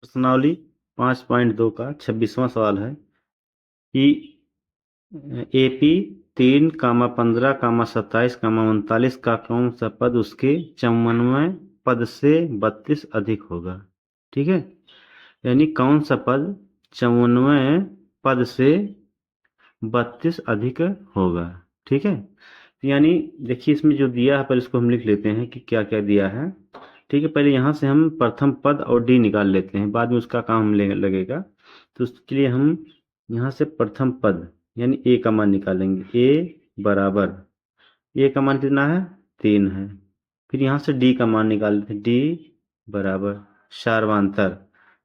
प्रश्नावली 5.2 का 26वां सवाल है कि AP 3, 15, 27, 39 का कौन सा पद उसके 54वें पद से 32 अधिक होगा। ठीक है, यानी कौन सा पद 54वें पद से 32 अधिक होगा। ठीक है, तो यानी देखिए इसमें जो दिया है पहले इसको हम लिख लेते हैं कि क्या क्या दिया है। ठीक है, पहले यहाँ से हम प्रथम पद और डी निकाल लेते हैं, बाद में उसका काम लगेगा। तो उसके लिए हम यहाँ से प्रथम पद यानी ए का मान निकालेंगे। ए बराबर, ए का मान कितना है 3 है। फिर यहाँ से डी का मान निकाल लेते हैं। डी बराबर सार्वधातुक,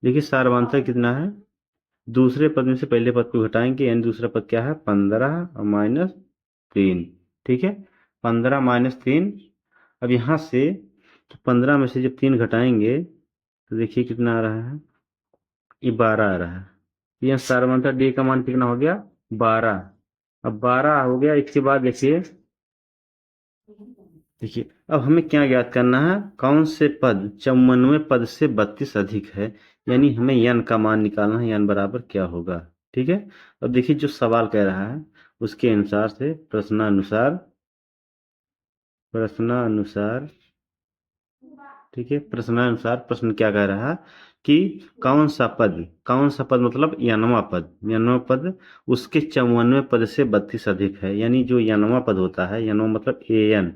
देखिए सार्वधातुक कितना है, दूसरे पद में से पहले पद को घटाएंगे यानी दूसरा पद क्या है 15 और -3। ठीक है, 15 -3। अब यहाँ से 15 में से जब 3 घटाएंगे तो देखिए कितना आ रहा है, ये 12 आ रहा है। यह सार्वधातुक डी का मान कितना हो गया 12। अब 12 हो गया, इसके बाद देखिए देखिए अब हमें क्या ज्ञात करना है, कौन से पद 54वें पद से 32 अधिक है, यानी हमें यन का मान निकालना है, यन बराबर क्या होगा। ठीक है, अब देखिए जो सवाल कह रहा है उसके अनुसार से प्रश्नानुसार ठीक है, प्रश्नानुसार प्रश्न क्या कह रहा है कि कौन सा पद मतलब यनवा पद उसके 54वें पद से 32 अधिक है। यानी जो यनवा पद होता है, यनवा मतलब एन,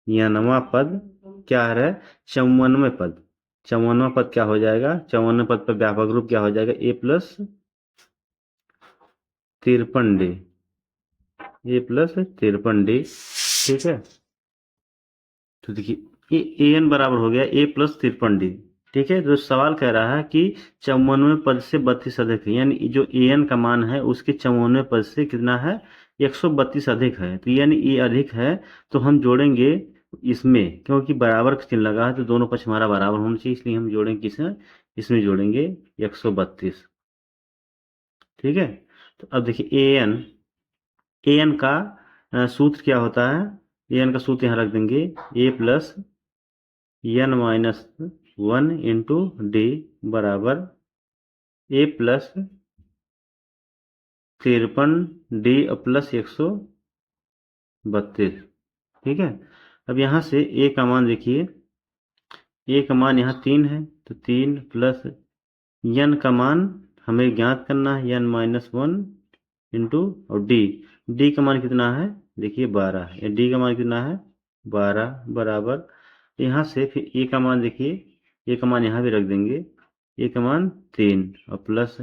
यनवा पद क्या है 54वें पद। 54वां पद क्या हो जाएगा, 54वें पद पर व्यापक रूप क्या हो जाएगा ए प्लस 53 डी, ए प्लस 53 डी। ठीक है, तो देखिए ए एन बराबर हो गया ए प्लस 53 डी। ठीक है, तो सवाल कह रहा है कि 54वें पद से 32 अधिक है, यानी जो ए एन का मान है उसके 54वें पद से कितना है 132 अधिक है। तो यानी ये अधिक है, तो हम जोड़ेंगे इसमें, क्योंकि बराबर का चिन्ह लगा है तो दोनों पक्ष हमारा बराबर होना चाहिए, इसलिए हम जोड़ेंगे किसमें, इसमें जोड़ेंगे 132। ठीक है, तो अब देखिए ए एन का सूत्र क्या होता है, ए एन का सूत्र यहाँ रख देंगे ए प्लस n-1 इंटू डी बराबर ए प्लस 53 डी प्लस 132। ठीक है, अब यहाँ से ए का मान देखिए, ए का मान यहाँ 3 है, तो 3 प्लस यन का मान हमें ज्ञात करना है n-1 इंटू और डी का मान कितना है देखिए 12 है, डी का मान कितना है 12 बराबर। यहाँ से फिर ए का मान देखिए, ए का मान यहाँ भी रख देंगे, ए का मान 3 और प्लस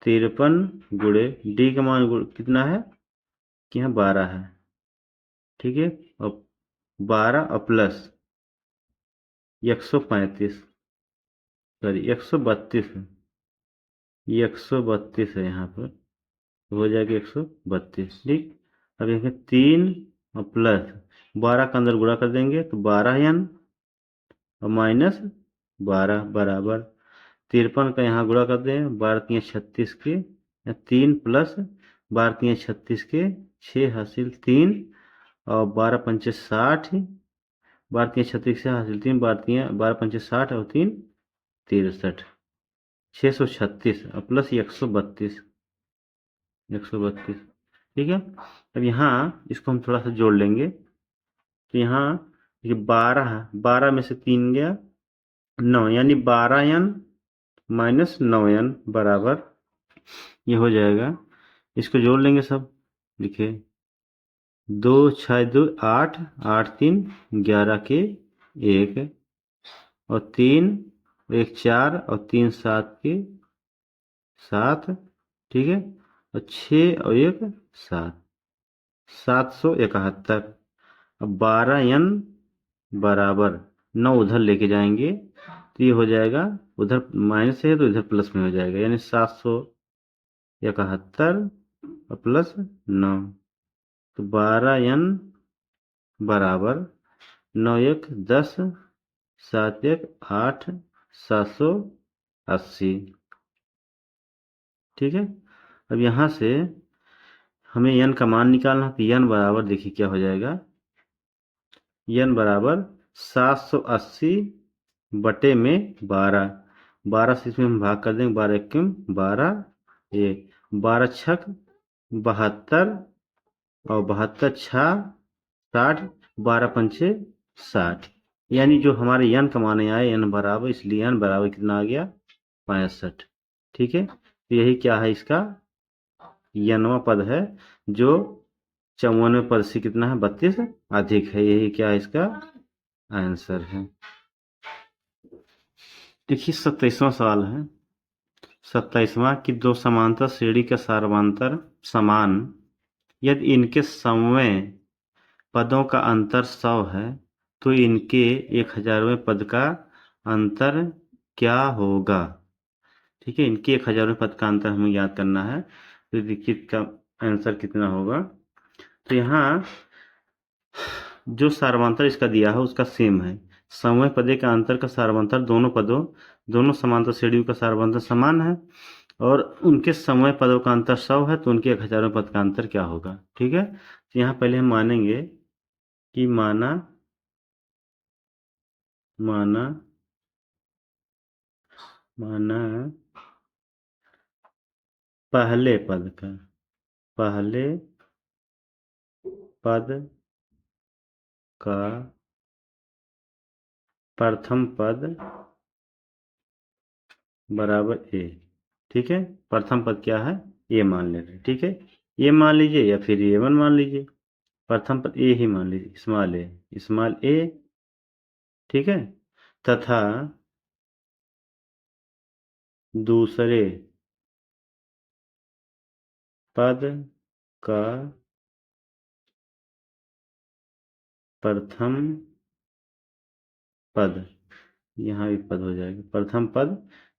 53 गुणे डी का मान कितना है कि यहाँ 12 है। ठीक है, और 12 और प्लस 135 सॉरी 132 है, 132 है यहाँ पर, तो हो जाएगा 132। ठीक, अब देखिए 3 और प्लस 12 का अंदर गुणा कर देंगे तो 12 यन और -12 बराबर 53 का यहाँ गुणा कर दें, 12 36 के, 3 प्लस 12 36 के 6 हासिल 3 और 12 पंचे 60, 12 36 से हासिल 3, 12 पंचे 60 और 3 63, 636 और प्लस 132। ठीक है, अब यहाँ इसको हम थोड़ा सा जोड़ लेंगे, तो यहाँ ये 12 में से 3 गया 9, यानी 12 यन -9 यन बराबर ये हो जाएगा। इसको जोड़ लेंगे सब, लिखे 2 6 2 8, 8 3 11 के 1 और 3 1 4 और 3 7 के 7। ठीक है, और 6 और 1 7, 771। अब 12 यन बराबर 9 उधर लेके जाएंगे तो ये हो जाएगा, उधर माइनस है तो इधर प्लस में हो जाएगा, यानी 771 और प्लस 9, तो 12 यन बराबर 9 1 10, 7 1 8, 780। ठीक है, अब यहाँ से हमें यन का मान निकालना है, तो यन बराबर देखिए क्या हो जाएगा, यन बराबर 780 बटे में 12, 12 से इसमें हम भाग कर देंगे, 12 एकम 12, ये 12 छक 72, और 72 छा 60, 12 पंचे 60। यानी जो हमारे n का मान आया n बराबर, इसलिए n बराबर कितना आ गया 65। ठीक है, तो यही क्या है, इसका nवां पद है, जो 54वें पद से कितना है 32 अधिक है। यही क्या है, इसका आंसर है। देखिए 27वां सवाल है। 27वां कि दो समांतर श्रेणी का सार्वमांतर समान यदि इनके समवय पदों का अंतर 100 है तो इनके 1000वें पद का अंतर क्या होगा। ठीक है, इनके 1000वें पद का अंतर हमें याद करना है, तो देखिए इसका आंसर कितना होगा। तो यहाँ जो सार्वमांतर इसका दिया है उसका सेम है। समवय पदे का अंतर का सार्वमांतर दोनों समांतर श्रेणियों का सार्वमांतर समान है, और उनके समवय पदों का अंतर 100 है, तो उनके 1000वें पद का अंतर क्या होगा। ठीक है, तो यहाँ पहले हम मानेंगे कि माना माना माना पहले पद का प्रथम पद बराबर ए। ठीक है, प्रथम पद क्या है, ए मान ले रहे हैं। ठीक है, ए मान लीजिए या फिर ए1 मान लीजिए, प्रथम पद ए ही मान लीजिए, स्मॉल ए। ठीक है, तथा दूसरे पद का प्रथम पद, यहाँ भी पद हो जाएगा प्रथम पद,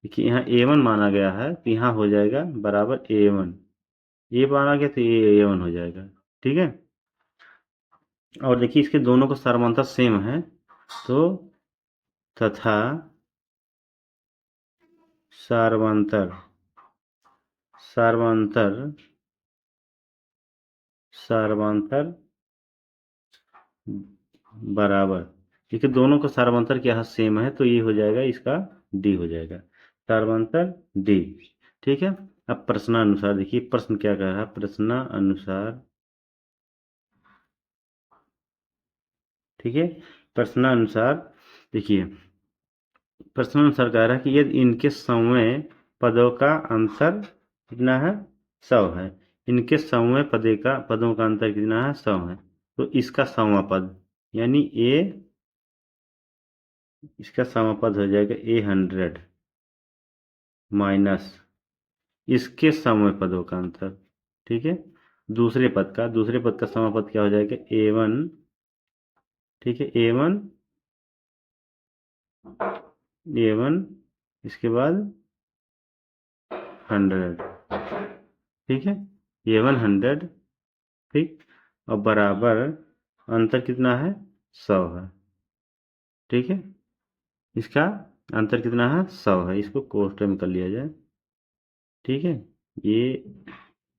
देखिए यहाँ ए1 माना गया है तो यहाँ हो जाएगा बराबर ए1, ए माना गया तो ये ए1 हो जाएगा। ठीक है, और देखिए इसके दोनों का सार्वमांतर सेम है, तो तथा सार्वमांतर सार्वमांतर सार्वमांतर बराबर, देखिए दोनों का सार्वमांतर क्या है, सेम है, तो ये हो जाएगा इसका डी हो जाएगा, सार्वमांतर डी। ठीक है, अब प्रश्नानुसार देखिए प्रश्न क्या कह रहा है, प्रश्नानुसार। ठीक है, प्रश्नानुसार देखिए, प्रश्नानुसार कह रहा है कि यदि इनके समवय पदों का अंतर कितना है 100 है, इनके समवय पदों का अंतर कितना है 100 है, तो इसका समवा पद यानी ए, इसका समवा पद हो जाएगा 100 माइनस इसके समवय पदों का अंतर। ठीक है, दूसरे पद का समवा पद क्या हो जाएगा ए1। ठीक है, ए1 इसके बाद 100। ठीक है, ए1 100। ठीक, और बराबर अंतर कितना है 100 है। ठीक है, इसका अंतर कितना है 100 है, इसको कोष्टक में कर लिया जाए। ठीक है, ये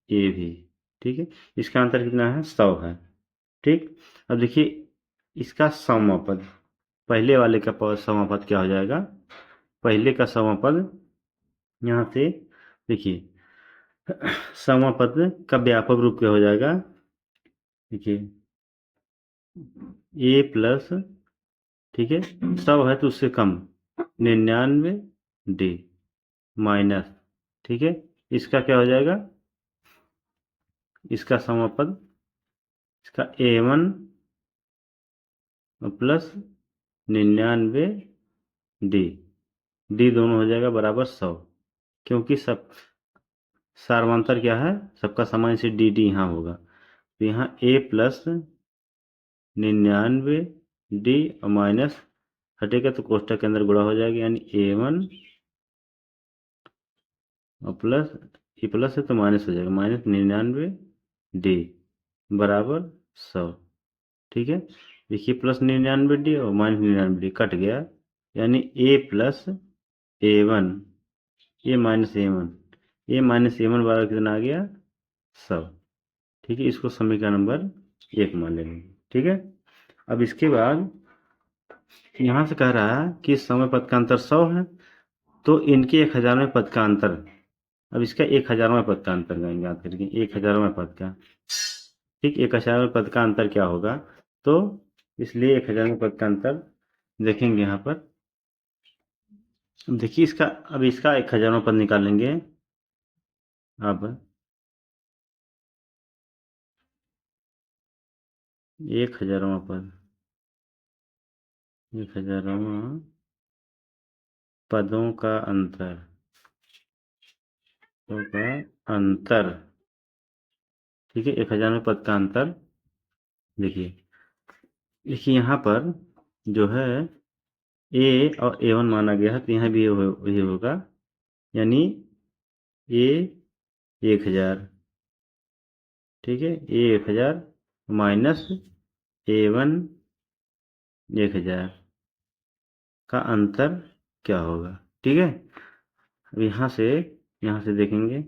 भी। ठीक है, इसका अंतर कितना है 100 है। ठीक, अब देखिए इसका समापद, पहले वाले का समापद क्या हो जाएगा, पहले का समापद यहाँ से देखिए समापद का व्यापक रूप क्या हो जाएगा, देखिए ए प्लस, ठीक है 100 है तो उससे कम 99 डी माइनस। ठीक है, इसका क्या हो जाएगा, इसका समापद, इसका ए1 प्लस 99 डी, डी दोनों हो जाएगा बराबर 100, क्योंकि सब सार्वमांतर क्या है, सबका समान से डी डी यहाँ होगा, तो यहाँ ए प्लस 99 डी और माइनस हटेगा तो कोष्टक के अंदर गुणा हो जाएगा, यानी ए1 और प्लस, ये प्लस है तो माइनस हो जाएगा, माइनस 99 डी बराबर 100। ठीक है, देखिए प्लस 99 डी और माइनस 99 डी कट गया, यानी ए प्लस ए1, ए माइनस ए1 बराबर कितना आ गया 100। ठीक है, इसको समीकरण नंबर 1 मान लेंगे। ठीक है, अब इसके बाद यहाँ से कह रहा है कि समय पद का अंतर 100 है, तो इनके 1000वें पद का अंतर, अब इसका 1000वें पद का अंतर करेंगे याद करके, 1000वें पद का, ठीक, 1000वें पद का अंतर क्या होगा, तो इसलिए 1000वें पद का अंतर देखेंगे यहाँ पर। अब देखिए इसका, अब इसका 1000वां पद निकालेंगे। अब 1000वां पद, 1000वां पदों का अंतर, पदों का अंतर, ठीक है, 1000वें पद का अंतर। देखिए, देखिए यहाँ पर जो है ए और A1 माना गया है, तो यहाँ भी ये होगा, यानी ए 1000, ठीक है, ए 1000 माइनस A1 1000 का अंतर क्या होगा, ठीक है। अब यहाँ से देखेंगे,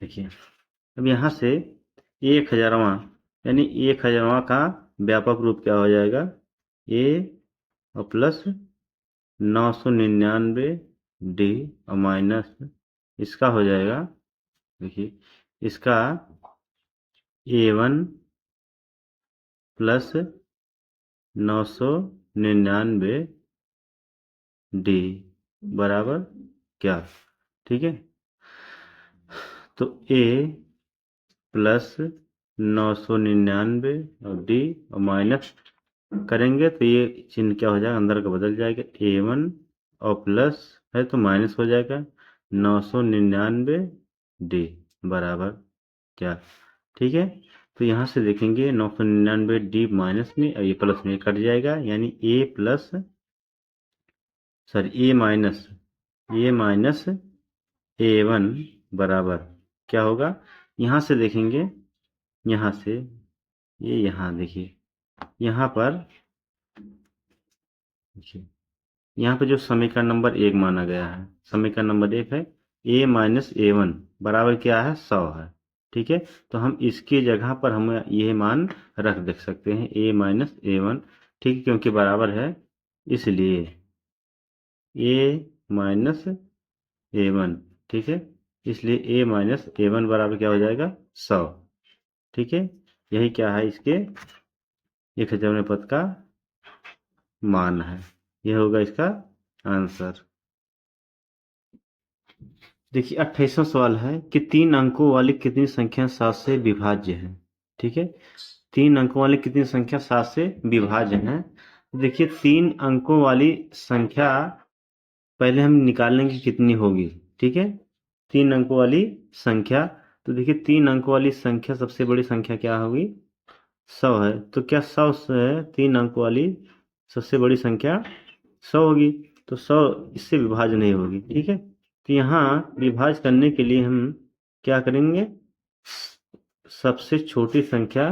देखिए, अब यहाँ से 1000वां, यानी 1000वां का व्यापक रूप क्या हो जाएगा, ए और प्लस 999 डी और माइनस इसका हो जाएगा, देखिए इसका A1 प्लस 999 डी बराबर क्या, ठीक है। तो A प्लस 999 और डी और माइनस करेंगे तो ये चिन्ह क्या हो जाएगा, अंदर का बदल जाएगा, A1 और प्लस है तो माइनस हो जाएगा, 999 डी बराबर क्या, ठीक है। तो यहाँ से देखेंगे 999 डी माइनस में और ये प्लस में कट जाएगा, यानी ए प्लस, सॉरी ए माइनस A1 बराबर क्या होगा। यहाँ से देखेंगे, यहाँ से ये यहाँ देखिए, यहाँ पर देखिए, यहाँ पे जो समीकरण नंबर 1 माना गया है, समीकरण नंबर 1 है A माइनस A1 बराबर क्या है, 100 है, ठीक है। तो हम इसकी जगह पर हम ये मान रख देख सकते हैं, A माइनस A1, ठीक है, क्योंकि बराबर है, इसलिए A माइनस A1, ठीक है, इसलिए A माइनस A1 बराबर क्या हो जाएगा, 100, ठीक है। यही क्या है, इसके 1000वें पद का मान है, यह होगा इसका आंसर। देखिए 28वां सवाल है कि 3 अंकों वाली कितनी संख्या 7 से विभाज्य है, ठीक है। 3 अंकों वाली कितनी संख्या 7 से विभाज्य है। देखिए 3 अंकों वाली संख्या पहले हम निकालेंगे कि कितनी होगी, ठीक है। 3 अंकों वाली संख्या, तो देखिए 3 अंकों वाली संख्या सबसे बड़ी संख्या क्या होगी, 100 है, तो क्या 100 से 3 अंकों वाली सबसे बड़ी संख्या 100 होगी, तो 100 इससे विभाज्य नहीं होगी, ठीक है। तो यहाँ विभाज्य करने के लिए हम क्या करेंगे, सबसे छोटी संख्या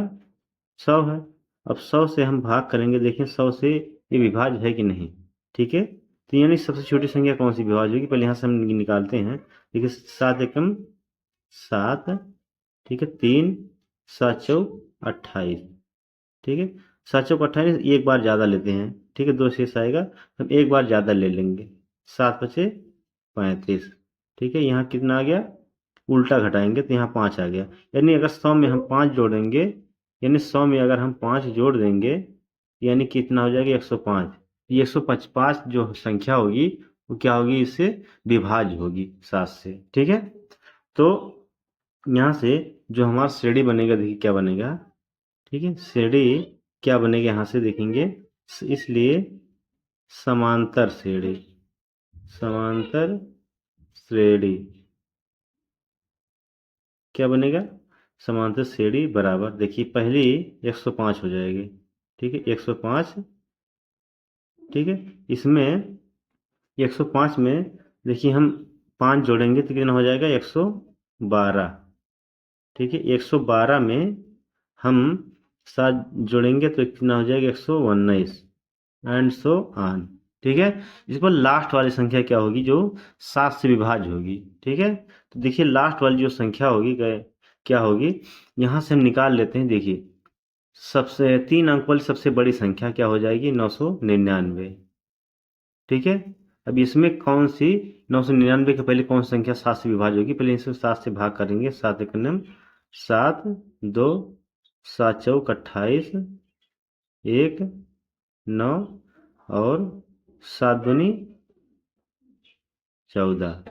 100 है, अब 100 से हम भाग करेंगे, देखें 100 से ये विभाज्य है कि नहीं, ठीक है। तो यानी सबसे छोटी संख्या कौन सी विभाज्य होगी, पहले यहाँ से हम निकालते हैं। देखिए 7 एकम 7, ठीक है, 3 7 चौक 28, ठीक है, 7 चौक 28, एक बार ज़्यादा लेते हैं, ठीक है, 2 शेष आएगा, हम एक बार ज़्यादा ले लेंगे, 7 बचे 35, ठीक है। यहाँ कितना आ गया, उल्टा घटाएंगे तो यहाँ 5 आ गया, यानी अगर 100 में हम 5 जोड़ेंगे, यानी 100 में अगर हम 5 जोड़ देंगे, यानी कितना हो जाएगा, 105। ये 155 जो संख्या होगी वो क्या होगी, इससे विभाज्य होगी 7 से, ठीक है। तो यहाँ से जो हमारा श्रेणी बनेगा, देखिए क्या बनेगा, ठीक है, श्रेणी क्या बनेगा, यहाँ से देखेंगे, इसलिए समांतर श्रेणी, समांतर श्रेणी क्या बनेगा, समांतर श्रेणी बराबर, देखिए पहली 105 हो जाएगी, ठीक है, 105, ठीक है। इसमें 105 में देखिए हम 5 जोड़ेंगे तो कितना हो जाएगा, 112, ठीक है, 112 में हम 7 जोड़ेंगे तो कितना हो जाएगा, 119 एंड सो ऑन, ठीक है। इस पर लास्ट वाली संख्या क्या होगी, जो 7 से विभाज्य होगी, ठीक है। तो देखिए लास्ट वाली जो संख्या होगी क्या होगी, यहाँ से हम निकाल लेते हैं, देखिए सबसे 3 अंक वाली सबसे बड़ी संख्या क्या हो जाएगी, 999, ठीक है। अब इसमें कौन सी 999 के पहले कौन सी संख्या 7 से विभाज्य होगी? पहले इसे 7 से भाग करेंगे। 7 एकम 7, 2, 7 चौक 28, 1, 9 और 7 दूनी 14,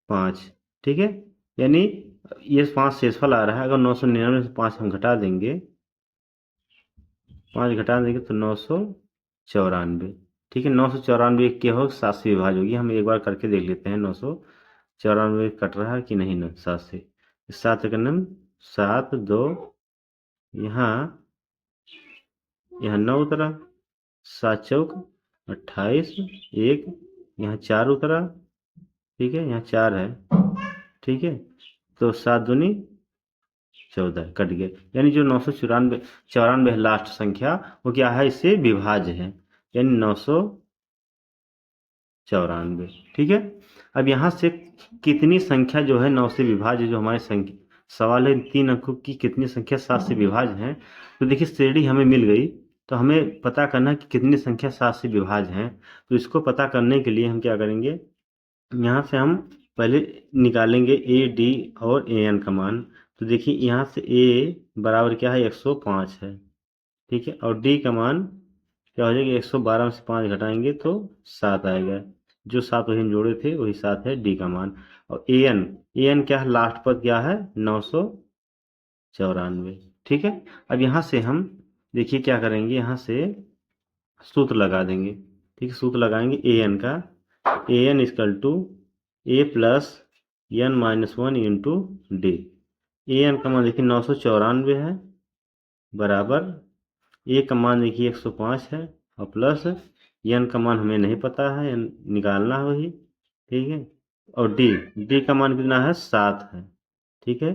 5। ठीक है। यानी ये 5 शेषफल आ रहा है। अगर 999 से 5 हम घटा देंगे, 5 घटा देंगे तो 994। ठीक है। 994 क्या होगा? 7 से विभाज्य होगी। हम एक बार करके देख लेते हैं। 994 कट रहा है कि नहीं ना 7 से? 7 एकम 7, 2, यहाँ यहाँ 9 उतरा, 7 चौक 28, 1, यहाँ 4 उतरा। ठीक है। यहाँ 4 है। ठीक है। तो 7 दूनी 14 कट गए। यानी जो 994 है लास्ट संख्या, वो क्या है? इससे विभाज्य है। यानी 994। ठीक है। अब यहाँ से कितनी संख्या जो है 9 से विभाज्य, जो हमारे संख्या सवाल है 3 अंकों की कितनी संख्या 7 से विभाज्य है। तो देखिए श्रेणी हमें मिल गई। तो हमें पता करना है कि कितनी संख्या 7 से विभाज्य है। तो इसको पता करने के लिए हम क्या करेंगे? यहाँ से हम पहले निकालेंगे ए, डी और ए एन का मान। तो देखिए यहाँ से ए बराबर क्या है? 105 है। ठीक है। और डी का मान क्या हो जाएगा? 112 में से 5 घटाएंगे तो 7 आएगा। जो 7 वही हम जोड़े थे वही 7 है डी का मान। और ए एन क्या है? लास्ट पद क्या है? 994। ठीक है। अब यहाँ से हम देखिए क्या करेंगे? यहाँ से सूत्र लगा देंगे। ठीक है। सूत्र लगाएंगे ए एन का। A N is equal to A plus N minus 1 into D. A N का मान देखिए 994 है, बराबर ए का मान देखिए 105 है, और प्लस एन का मान हमें नहीं पता है, निकालना है वही। ठीक है। और डी का मान कितना है? 7 है। ठीक है।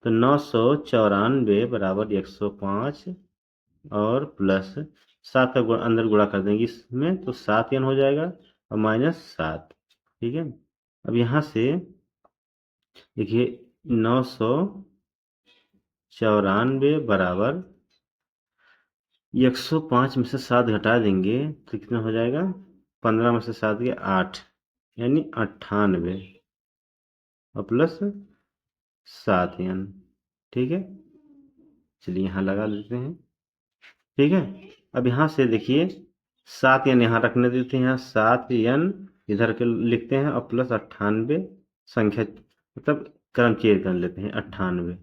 तो 994 बराबर 105 और प्लस 7 का अंदर गुणा कर देंगे इसमें, तो 7 एन हो जाएगा और माइनस 7। ठीक है। अब यहाँ से देखिए 994 बराबर 105 में से 7 घटा देंगे तो कितना हो जाएगा? 15 में से 7 गया 8, यानी 98 और प्लस 7 एन। ठीक है। चलिए यहाँ लगा देते हैं। ठीक है। अब यहाँ से देखिए 7 एन यहाँ रखने देते हैं। 7 एन इधर के लिखते हैं और प्लस 98 संख्या, मतलब क्रम चेंज कर लेते हैं 98।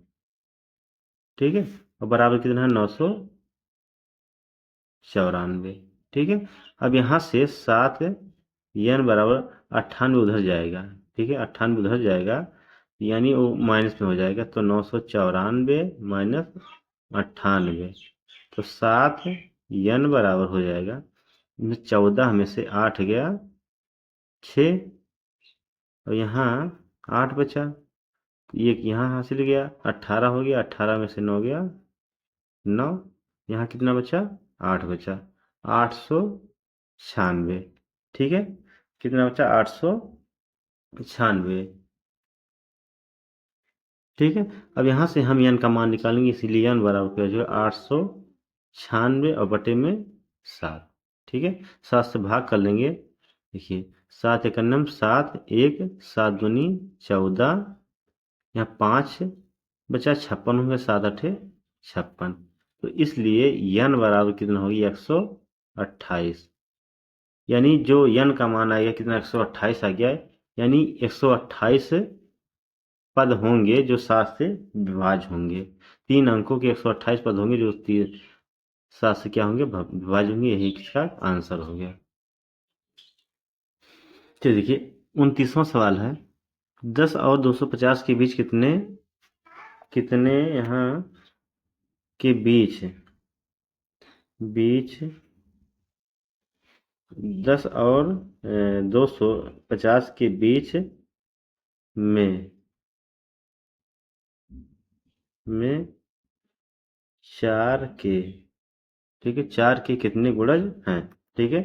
ठीक है। और बराबर कितना है? 994। ठीक है। अब यहाँ से 7 एन बराबर 98 उधर जाएगा। ठीक है। 98 उधर जाएगा, यानी वो माइनस में हो जाएगा। तो 994 माइनस 98, तो 7 एन बराबर हो जाएगा 14 में से 8 गया 6, और यहाँ 8 बचा, एक यहाँ हासिल गया, 18 हो गया, 18 में से 9 गया 9, यहाँ कितना बचा? 8 बचा, 896। ठीक है। कितना बचा? 896। ठीक है। अब यहाँ से हम एन का मान निकालेंगे, इसीलिए एन बराबर क्या हो जाएगा? 896 और बटे में 7। ठीक है। 7 से भाग कर लेंगे। देखिए 7 एकम 7, 1, 7 दूनी 14, यहाँ 5 बचा, 56 होंगे, 7 अठे 56। तो इसलिए एन बराबर कितना होगी? 128। यानी जो एन का मान आएगा कितना? 128 आ गया है। यानी 128 पद होंगे जो 7 से विभाज्य होंगे। 3 अंकों के 128 पद होंगे जो 7 से क्या होंगे? विभाज्य होंगे। यही इसका आंसर हो गया। चलिए देखिए 29वां सवाल है। 10 और 250 के बीच कितने कितने यहाँ के बीच बीच 10 और 250 के बीच में 4 के, ठीक है, 4 के कितने गुणज हैं? ठीक है।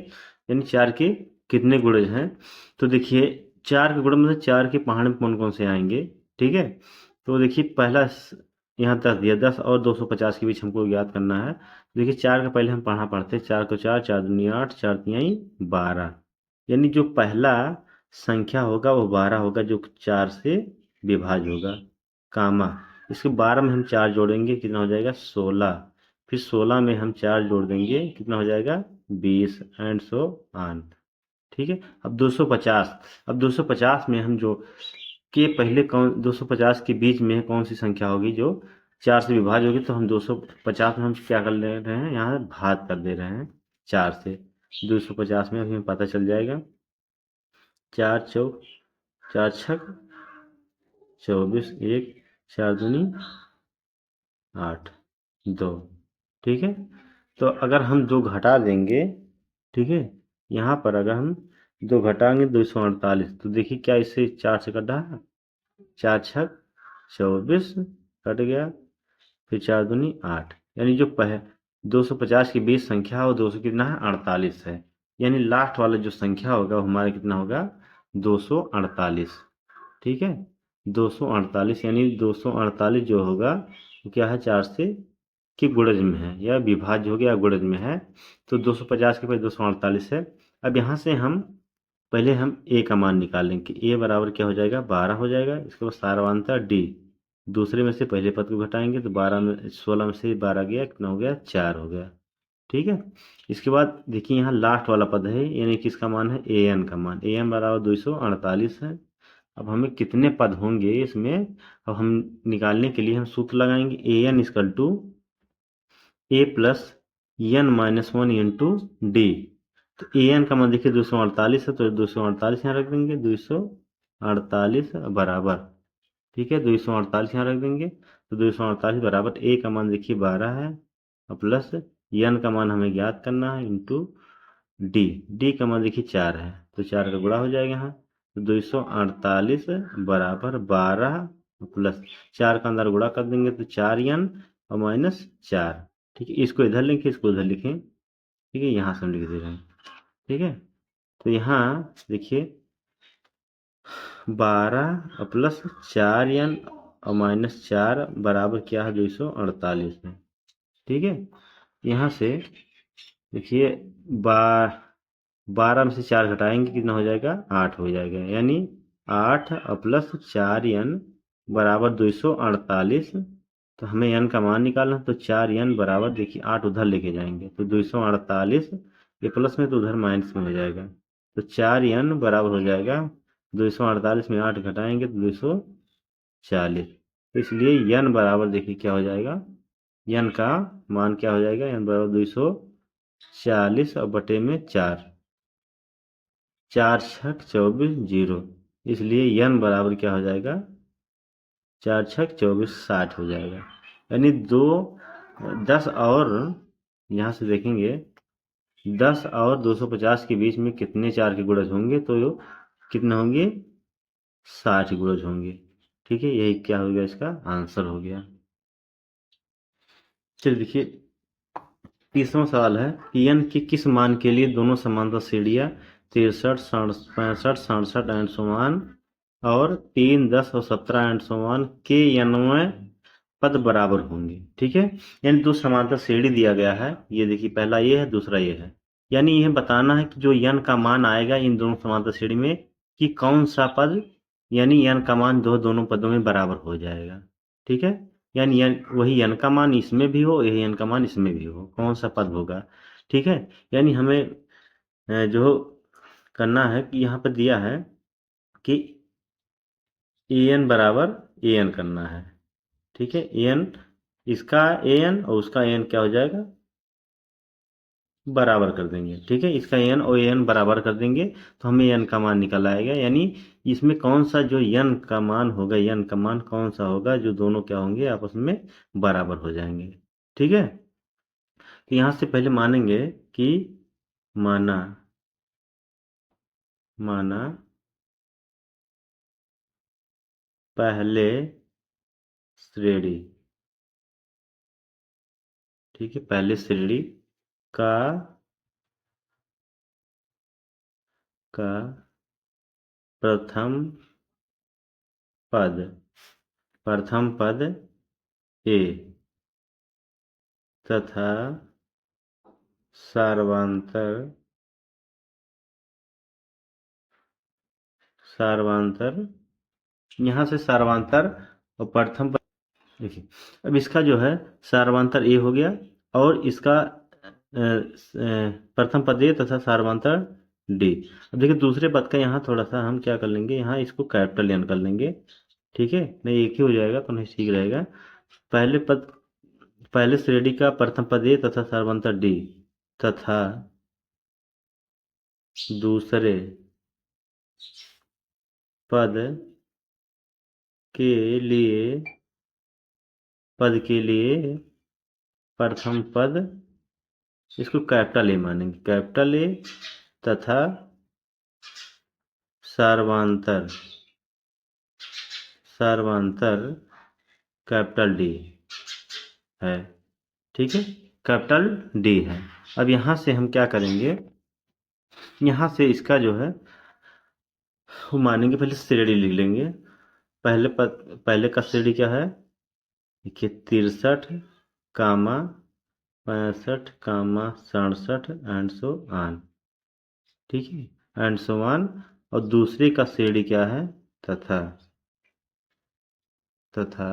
यानी 4 के कितने गुणज हैं? तो देखिए 4 के गुणज मतलब 4 के पहाड़ में कौन कौन से आएंगे? ठीक है। तो देखिए पहला यहाँ 10 दिया, 10 और 250 के बीच हमको याद करना है। देखिए 4 का पहले हम पढ़ते हैं। 4 को 4, 4 दूनी 8, 4 तिहाई 12। यानी जो पहला संख्या होगा वो 12 होगा, जो 4 से विभाज्य होगा, कामा। इसके 12 में हम 4 जोड़ेंगे, कितना हो जाएगा 16। फिर 16 में हम 4 जोड़ देंगे, कितना हो जाएगा 20, एंड सो ऑन। ठीक है। अब 250, अब 250 में हम जो के पहले कौन 250 के बीच में कौन सी संख्या होगी जो 4 से विभाज्य होगी, तो हम 250 में हम क्या कर ले रहे हैं, यहाँ भाग कर दे रहे हैं 4 से। 250 में अभी हमें पता चल जाएगा, 4 छक 24, एक 4 दूनी 8, 2। ठीक है। तो अगर हम 2 घटा देंगे, ठीक है, यहाँ पर अगर हम 2 घटाएंगे 248, तो देखिए क्या इससे 4 से कटा है, 4 छक 24 कट गया, फिर 4 दूनी 8, यानी जो 250 के बीच संख्या है वो 200 कितना है 48 है। यानी लास्ट वाला जो संख्या होगा वो हमारा कितना होगा 248। ठीक है। 248, यानी 248 जो होगा वो क्या है 4 से की गुणज में है, या विभाज्य हो गया गुणज में है। तो 250 के पास 248 है। अब यहाँ से हम पहले हम ए का मान निकालेंगे कि ए बराबर क्या हो जाएगा 12 हो जाएगा। इसके बाद सारवांतर डी, दूसरे में से पहले पद को घटाएंगे तो 12 में 16 में से 12 गया, कितना हो गया 4 हो गया। ठीक है। इसके बाद देखिए यहाँ लास्ट वाला पद है, यानी किसका मान है ए एन का मान, ए एन बराबर 248 है। अब हमें कितने पद होंगे इसमें, अब हम निकालने के लिए हम सूत्र लगाएंगे, A N is equal to A plus N minus one into D. तो ए एन का मान देखिए 248 है, तो 248 यहाँ रख देंगे, 248 बराबर, ठीक है, 248 यहाँ रख देंगे, तो 248 बराबर ए का मान देखिए 12 है, और प्लस एन का मान हमें ज्ञात करना है, इंटू डी, डी का मान देखिए 4 है, तो 4 का गुणा हो जाएगा यहाँ, तो 248 बराबर 12 प्लस 4 का अंदर गुणा कर देंगे तो 4 और -4। ठीक है, इसको इधर लिखें, इसको उधर लिखें। ठीक है, यहाँ से हम लिख दे रहे हैं। ठीक है। तो यहाँ देखिए 12 प्लस 4 और -4 बराबर क्या है 248 है। ठीक है। यहाँ से देखिए बा 12 में से 4 घटाएंगे, कितना हो जाएगा 8 हो जाएगा, यानी 8 और प्लस 4 बराबर 248। तो हमें n का मान निकालना है, तो 4 बराबर देखिए 8 उधर लेके जाएंगे तो 248, ये प्लस में तो उधर माइनस में हो जाएगा, तो 4 बराबर हो जाएगा 248 में 8 घटाएंगे तो 240। तो इसलिए n बराबर देखिए क्या हो जाएगा, n का मान क्या हो जाएगा, n बराबर 240 और बटे में 4, 4 छक 24 जीरो, इसलिए n बराबर क्या हो जाएगा 4 छक 24 60 हो जाएगा। यानी 10 और यहाँ से देखेंगे 10 और 250 के बीच में कितने 4 के गुणज होंगे, तो कितने होंगे 60 गुणज होंगे। ठीक है, यही क्या हो गया इसका आंसर हो गया। चलिए देखिए तीसरा सवाल है कि n के किस मान के लिए दोनों समांतर श्रेणियां 63 65 67 एंड समान और 3 10 और 17 एंड समान के n वें पद बराबर होंगे। ठीक है, यानी दो समांतर श्रेणी दिया गया है, ये देखिए पहला ये है दूसरा ये है, यानी यह बताना है कि जो n का मान आएगा इन दोनों समांतर श्रेणी में कि कौन सा पद, यानी n का मान दोनों पदों में बराबर हो जाएगा। ठीक है, यानी वही n का मान इसमें भी हो, यही n का मान इसमें भी हो, कौन सा पद होगा। ठीक है, यानी हमें जो करना है कि यहाँ पर दिया है कि ए एन बराबर ए एन करना है। ठीक है, ए एन इसका ए एन और उसका ए एन क्या हो जाएगा बराबर कर देंगे। ठीक है, इसका एन और एन बराबर कर देंगे तो हमें एन का मान निकल आएगा, यानी इसमें कौन सा जो एन का मान होगा, एन का मान कौन सा होगा जो दोनों क्या होंगे आपस में बराबर हो जाएंगे। ठीक है, तो यहां से पहले मानेंगे कि माना माना पहले श्रेणी, ठीक है, पहले श्रेणी का का प्रथम पद, प्रथम पद ए तथा सर्वांतर सार्वांतर, यहाँ से सार्वांतर और प्रथम पद, देखिए अब इसका जो है सार्वांतर ए हो गया और इसका प्रथम पद ए तथा सार्वांतर डी। अब देखिए दूसरे पद का यहाँ थोड़ा सा हम क्या कर लेंगे, यहाँ इसको कैपिटल एन कर लेंगे, ठीक है, नहीं एक ही हो जाएगा तो नहीं ठीक रहेगा। पहले पद, पहले श्रेणी का प्रथम पद ए तथा सार्वंतर डी तथा दूसरे पद के लिए, पद के लिए प्रथम पद, इसको कैपिटल ए मानेंगे, कैपिटल ए तथा सार्वांतर, सार्वांतर कैपिटल डी है, ठीक है, कैपिटल डी है। अब यहाँ से हम क्या करेंगे, यहाँ से इसका जो है वो मानेंगे, पहले श्रेणी लिख लेंगे। पहले पद, पहले का श्रेणी क्या है, देखिए 63 कामा 65 कामा 67 एंड सो ऑन, ठीक है, एंड सो ऑन। और दूसरे का श्रेणी क्या है, तथा, तथा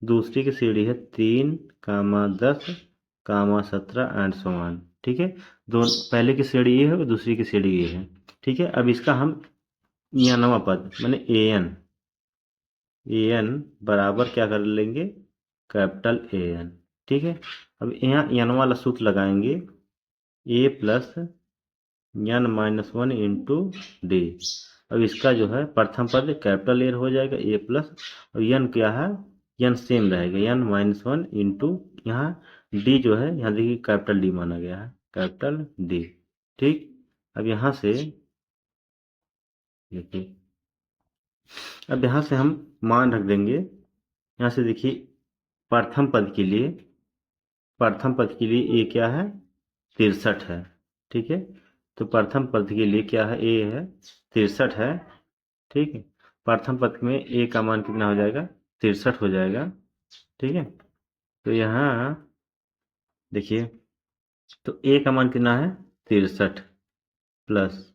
दूसरी की श्रेणी है 3 कामा 10 कामा 17 एंड सो ऑन, ठीक है। दोनों, पहले की श्रेणी ये है और दूसरी की श्रेणी ये है, ठीक है। अब इसका हम एनवा पद माने ए एन बराबर क्या कर लेंगे, कैपिटल ए एन, ठीक है। अब यहाँ एन वाला सूत्र लगाएंगे, A plus N minus one into D. अब इसका जो है प्रथम पद कैपिटल ए हो जाएगा, ए प्लस, और एन क्या है, एन सेम रहेगा, एन माइनस वन इंटू, यहाँ डी जो है यहाँ देखिए कैपिटल डी माना गया है, कैपिटल डी, ठीक। अब यहाँ से देखिए, अब यहाँ से हम मान रख देंगे, यहाँ से देखिए प्रथम पद के लिए, प्रथम पद के लिए ए क्या है, 63 है, ठीक है। तो प्रथम पद के लिए क्या है, ए है 63 है, ठीक है। प्रथम पद में ए का मान कितना हो जाएगा, 63 हो जाएगा, ठीक है। तो यहाँ देखिए, तो ए का मान कितना है 63 प्लस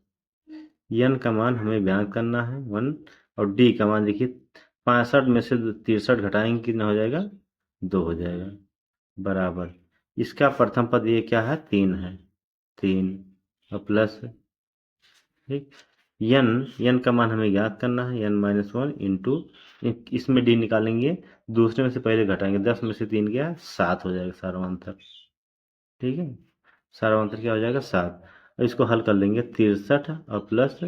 एन का मान हमें ज्ञात करना है 1, और डी का मान देखिए 65 में से 63 घटाएंगे कितना हो जाएगा, 2 हो जाएगा, बराबर इसका प्रथम पद ये क्या है, 3 है, 3 और प्लस, ठीक, एन का मान हमें ज्ञात करना है, एन माइनस वन इंटू, इसमें डी निकालेंगे, दूसरे में से पहले घटाएंगे, 10 में से 3 गया 7 हो जाएगा सार्वंतर, ठीक है, सार्वंतर क्या हो जाएगा 7। इसको हल कर लेंगे, 63 और प्लस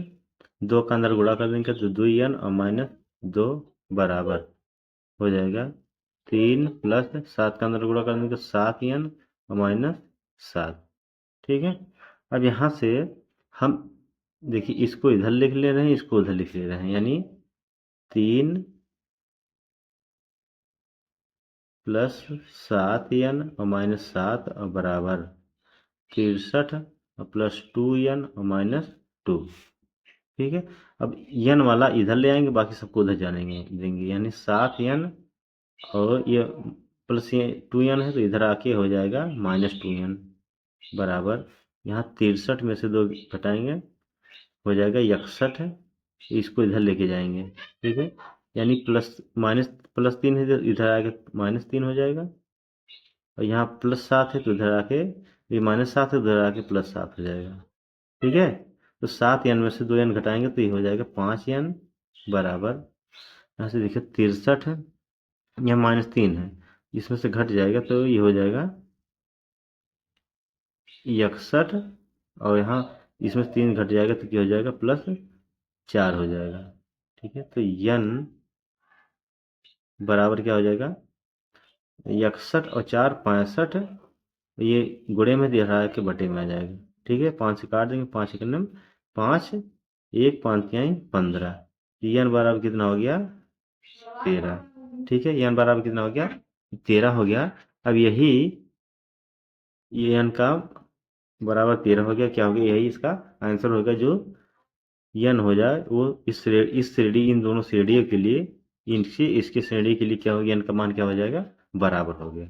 2 का अंदर गुणा कर देंगे तो 2 एन और माइनस 2 बराबर हो जाएगा 3 प्लस 7 का अंदर गुणा कर देंगे तो 7 एन और माइनस 7, ठीक है। अब यहाँ से हम देखिए इसको इधर लिख ले रहे हैं, इसको उधर लिख ले रहे हैं, यानी 3 प्लस 7 एन और माइनस 7 और बराबर 63 और प्लस 2 एन और माइनस 2, ठीक है। अब एन वाला इधर ले आएंगे, बाकी सबको उधर जानेंगे देंगे, यानी 7 एन और ये प्लस ये 2 एन है तो इधर आके हो जाएगा माइनस 2 एन, बराबर यहाँ 63 में से 2 घटाएंगे हो जाएगा 61 है, इसको इधर लेके जाएंगे, ठीक है, यानी प्लस माइनस प्लस 3 है तो इधर आके माइनस 3 हो जाएगा, और यहाँ प्लस 7 है तो इधर आके, ये माइनस 7 है तो इधर आके प्लस 7 हो जाएगा, ठीक है। तो 7 एन में से 2 एन घटाएंगे तो ये हो जाएगा 5 एन, बराबर यहाँ से देखिए 63 है, यहाँ माइनस 3 है, इसमें से घट जाएगा तो ये हो जाएगा 61, और यहाँ इसमें से 3 घट जाएगा तो क्या हो जाएगा प्लस 4 हो जाएगा, ठीक है। तो एन बराबर क्या हो जाएगा 61 और 4 65, ये गुणे में दे रहा है कि बटे में आ जाएगा, ठीक है। 5 से काट देंगे, 5 एक 5, 1 5 3 15, एन बराबर कितना हो गया 13, ठीक है, एन बराबर कितना हो गया 13 हो गया। अब यही एन का बराबर 13 हो गया, क्या हो गया, यही इसका आंसर होगा, जो एन हो जाए वो इस श्रेणी, इन दोनों श्रेणियों के लिए, इनसे इसके श्रेणी के लिए क्या हो गया, एन का मान क्या हो जाएगा बराबर हो गया।